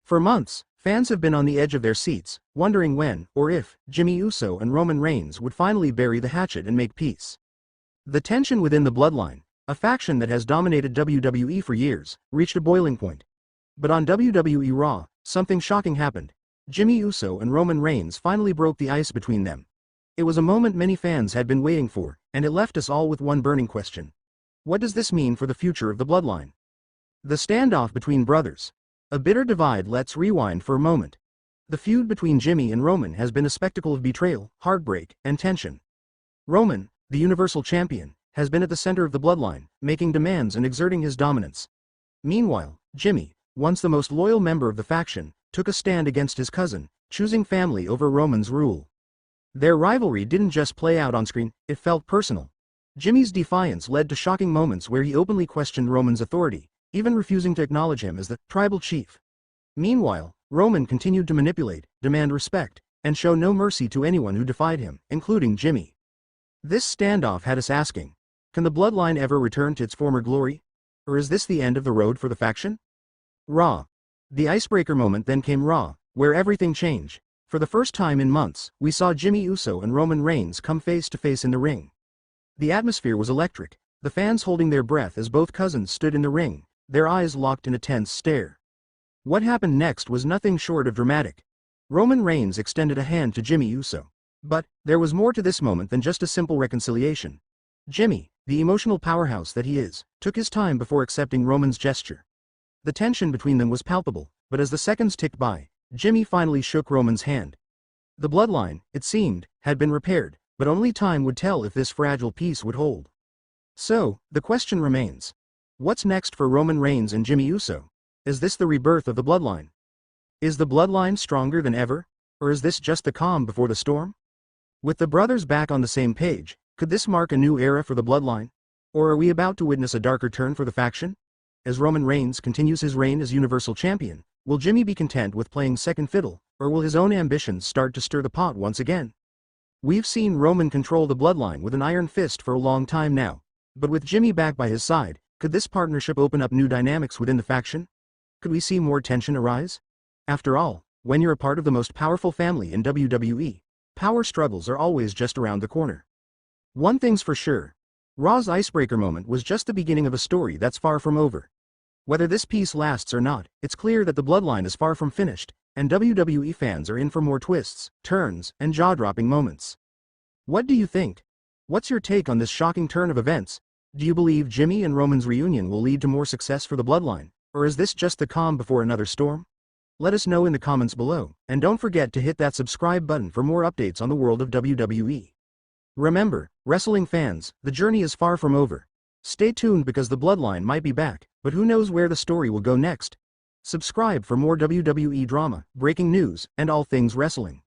For months, fans have been on the edge of their seats, wondering when, or if, Jimmy Uso and Roman Reigns would finally bury the hatchet and make peace. The tension within the Bloodline, a faction that has dominated WWE for years, reached a boiling point. But on WWE Raw, something shocking happened. Jimmy Uso and Roman Reigns finally broke the ice between them. It was a moment many fans had been waiting for, and it left us all with one burning question. What does this mean for the future of the Bloodline? The standoff between brothers. A bitter divide. Let's rewind for a moment. The feud between Jimmy and Roman has been a spectacle of betrayal, heartbreak, and tension. Roman, the Universal Champion, has been at the center of the Bloodline, making demands and exerting his dominance. Meanwhile, Jimmy, once the most loyal member of the faction, took a stand against his cousin, choosing family over Roman's rule. Their rivalry didn't just play out on screen, it felt personal. Jimmy's defiance led to shocking moments where he openly questioned Roman's authority, even refusing to acknowledge him as the tribal chief. Meanwhile, Roman continued to manipulate, demand respect, and show no mercy to anyone who defied him, including Jimmy. This standoff had us asking, can the Bloodline ever return to its former glory? Or is this the end of the road for the faction? Raw. The icebreaker moment then came Raw, where everything changed. For the first time in months, we saw Jimmy Uso and Roman Reigns come face to face in the ring. The atmosphere was electric, the fans holding their breath as both cousins stood in the ring, their eyes locked in a tense stare. What happened next was nothing short of dramatic. Roman Reigns extended a hand to Jimmy Uso. But there was more to this moment than just a simple reconciliation. Jimmy, the emotional powerhouse that he is, took his time before accepting Roman's gesture. The tension between them was palpable, but as the seconds ticked by, Jimmy finally shook Roman's hand. The Bloodline, it seemed, had been repaired, but only time would tell if this fragile peace would hold. So, the question remains. What's next for Roman Reigns and Jimmy Uso? Is this the rebirth of the Bloodline? Is the Bloodline stronger than ever? Or is this just the calm before the storm? With the brothers back on the same page, could this mark a new era for the Bloodline? Or are we about to witness a darker turn for the faction? As Roman Reigns continues his reign as Universal Champion, will Jimmy be content with playing second fiddle, or will his own ambitions start to stir the pot once again? We've seen Roman control the Bloodline with an iron fist for a long time now, but with Jimmy back by his side, could this partnership open up new dynamics within the faction? Could we see more tension arise? After all, when you're a part of the most powerful family in WWE, power struggles are always just around the corner. One thing's for sure. Raw's icebreaker moment was just the beginning of a story that's far from over. Whether this piece lasts or not, it's clear that the Bloodline is far from finished, and WWE fans are in for more twists, turns, and jaw-dropping moments. What do you think? What's your take on this shocking turn of events? Do you believe Jimmy and Roman's reunion will lead to more success for the Bloodline, or is this just the calm before another storm? Let us know in the comments below, and don't forget to hit that subscribe button for more updates on the world of WWE. Remember, wrestling fans, the journey is far from over. Stay tuned because the Bloodline might be back, but who knows where the story will go next? Subscribe for more WWE drama, breaking news, and all things wrestling.